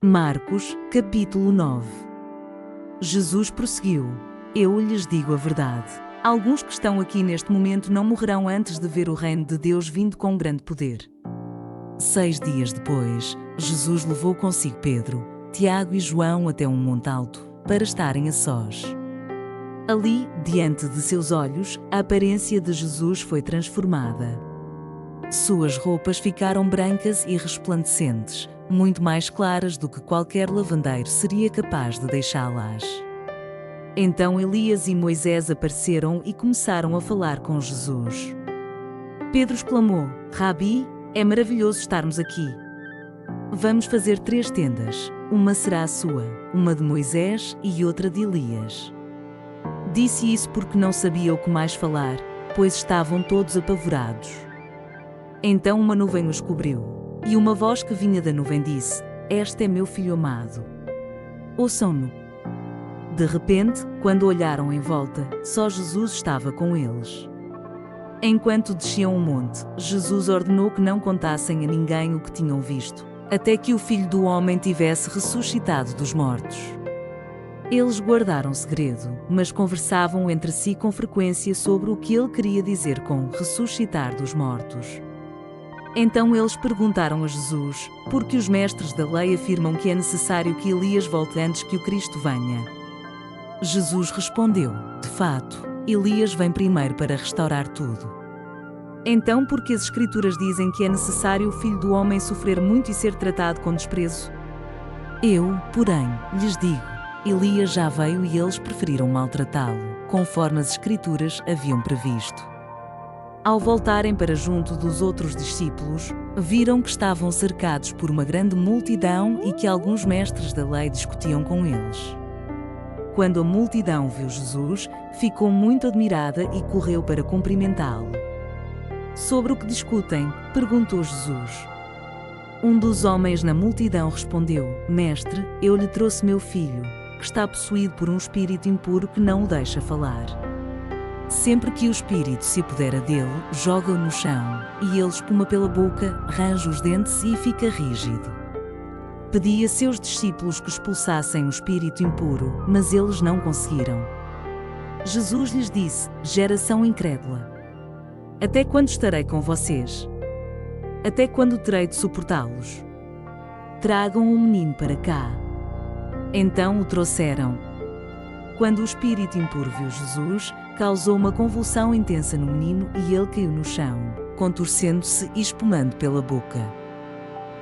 Marcos, capítulo 9. Jesus prosseguiu: Eu lhes digo a verdade. Alguns que estão aqui neste momento não morrerão antes de ver o reino de Deus vindo com grande poder. 6 dias depois, Jesus levou consigo Pedro, Tiago e João até um monte alto, para estarem a sós. Ali, diante de seus olhos, a aparência de Jesus foi transformada. Suas roupas ficaram brancas e resplandecentes, muito mais claras do que qualquer lavandeiro seria capaz de deixá-las. Então Elias e Moisés apareceram e começaram a falar com Jesus. Pedro exclamou: Rabi, é maravilhoso estarmos aqui. Vamos fazer 3 tendas, uma será a sua, uma de Moisés e outra de Elias. Disse isso porque não sabia o que mais falar, pois estavam todos apavorados. Então uma nuvem os cobriu. E uma voz que vinha da nuvem disse: Este é meu filho amado. Ouçam-no. De repente, quando olharam em volta, só Jesus estava com eles. Enquanto desciam o monte, Jesus ordenou que não contassem a ninguém o que tinham visto, até que o Filho do Homem tivesse ressuscitado dos mortos. Eles guardaram segredo, mas conversavam entre si com frequência sobre o que ele queria dizer com ressuscitar dos mortos. Então eles perguntaram a Jesus: por que os mestres da lei afirmam que é necessário que Elias volte antes que o Cristo venha? Jesus respondeu: de fato, Elias vem primeiro para restaurar tudo. Então por que as Escrituras dizem que é necessário o Filho do Homem sofrer muito e ser tratado com desprezo? Eu, porém, lhes digo: Elias já veio e eles preferiram maltratá-lo, conforme as Escrituras haviam previsto. Ao voltarem para junto dos outros discípulos, viram que estavam cercados por uma grande multidão e que alguns mestres da lei discutiam com eles. Quando a multidão viu Jesus, ficou muito admirada e correu para cumprimentá-lo. Sobre o que discutem? Perguntou Jesus. Um dos homens na multidão respondeu: Mestre, eu lhe trouxe meu filho, que está possuído por um espírito impuro que não o deixa falar. Sempre que o espírito se apodera dele, joga-o no chão, e ele espuma pela boca, range os dentes e fica rígido. Pedi a seus discípulos que expulsassem o espírito impuro, mas eles não conseguiram. Jesus lhes disse: Geração incrédula. Até quando estarei com vocês? Até quando terei de suportá-los? Tragam o menino para cá. Então o trouxeram. Quando o espírito impuro viu Jesus, causou uma convulsão intensa no menino e ele caiu no chão, contorcendo-se e espumando pela boca.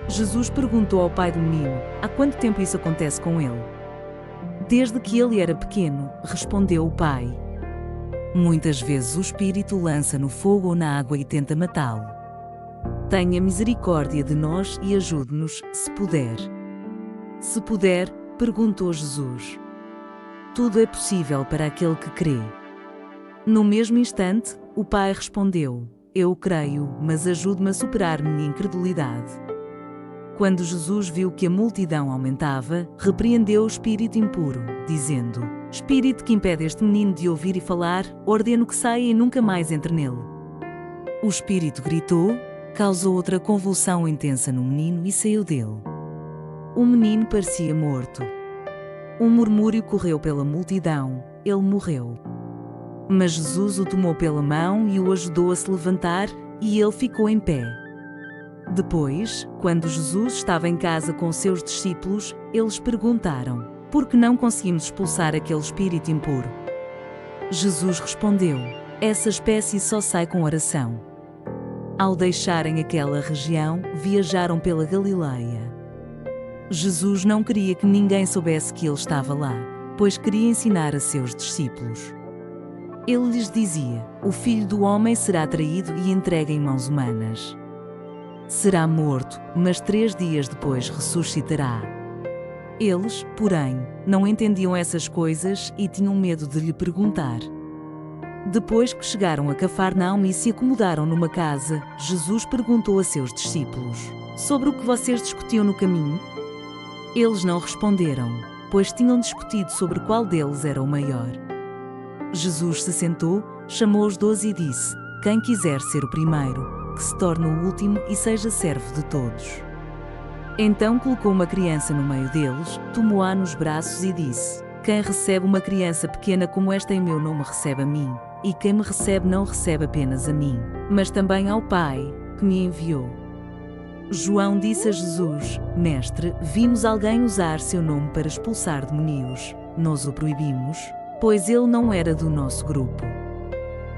Jesus perguntou ao pai do menino: há quanto tempo isso acontece com ele? Desde que ele era pequeno, respondeu o pai. Muitas vezes o espírito lança no fogo ou na água e tenta matá-lo. Tenha misericórdia de nós e ajude-nos, se puder. Se puder, perguntou Jesus. Tudo é possível para aquele que crê. No mesmo instante, o pai respondeu: Eu creio, mas ajude-me a superar minha incredulidade. Quando Jesus viu que a multidão aumentava, repreendeu o espírito impuro, dizendo: Espírito que impede este menino de ouvir e falar, ordeno que saia e nunca mais entre nele. O espírito gritou, causou outra convulsão intensa no menino e saiu dele. O menino parecia morto. Um murmúrio correu pela multidão: ele morreu. Mas Jesus o tomou pela mão e o ajudou a se levantar, e ele ficou em pé. Depois, quando Jesus estava em casa com seus discípulos, eles perguntaram: por que não conseguimos expulsar aquele espírito impuro? Jesus respondeu: essa espécie só sai com oração. Ao deixarem aquela região, viajaram pela Galileia. Jesus não queria que ninguém soubesse que ele estava lá, pois queria ensinar a seus discípulos. Ele lhes dizia: o Filho do Homem será traído e entregue em mãos humanas. Será morto, mas 3 dias depois ressuscitará. Eles, porém, não entendiam essas coisas e tinham medo de lhe perguntar. Depois que chegaram a Cafarnaum e se acomodaram numa casa, Jesus perguntou a seus discípulos: sobre o que vocês discutiam no caminho? Eles não responderam, pois tinham discutido sobre qual deles era o maior. Jesus se sentou, chamou os 12 e disse: quem quiser ser o primeiro, que se torne o último e seja servo de todos. Então colocou uma criança no meio deles, tomou-a nos braços e disse: Quem recebe uma criança pequena como esta em meu nome recebe a mim, e quem me recebe não recebe apenas a mim, mas também ao Pai, que me enviou. João disse a Jesus: Mestre, vimos alguém usar seu nome para expulsar demónios. Nós o proibimos, pois ele não era do nosso grupo.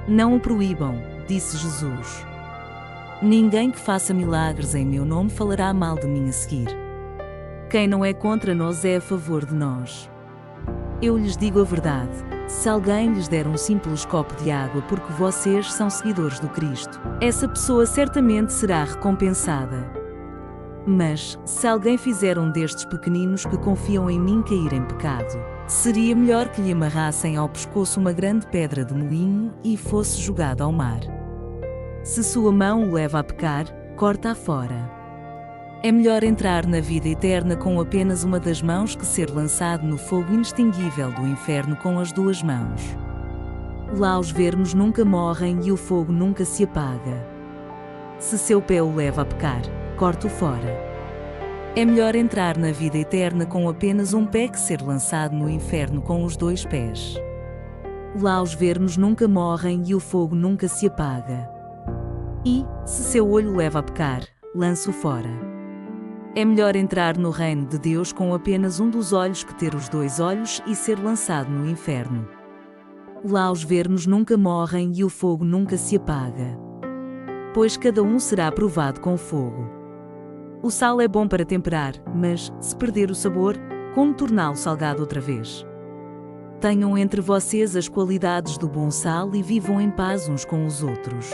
Não o proíbam, disse Jesus. Ninguém que faça milagres em meu nome falará mal de mim a seguir. Quem não é contra nós é a favor de nós. Eu lhes digo a verdade, se alguém lhes der um simples copo de água porque vocês são seguidores do Cristo, essa pessoa certamente será recompensada. Mas, se alguém fizer um destes pequeninos que confiam em mim cair em pecado, seria melhor que lhe amarrassem ao pescoço uma grande pedra de moinho e fosse jogado ao mar. Se sua mão o leva a pecar, corta-a fora. É melhor entrar na vida eterna com apenas uma das mãos que ser lançado no fogo inextinguível do inferno com as duas mãos. Lá os vermes nunca morrem e o fogo nunca se apaga. Se seu pé o leva a pecar, corte-o fora. É melhor entrar na vida eterna com apenas um pé que ser lançado no inferno com os dois pés. Lá os vermes nunca morrem e o fogo nunca se apaga. E, se seu olho leva a pecar, lance-o fora. É melhor entrar no reino de Deus com apenas um dos olhos que ter os dois olhos e ser lançado no inferno. Lá os vermes nunca morrem e o fogo nunca se apaga. Pois cada um será provado com fogo. O sal é bom para temperar, mas, se perder o sabor, como torná-lo salgado outra vez? Tenham entre vocês as qualidades do bom sal e vivam em paz uns com os outros.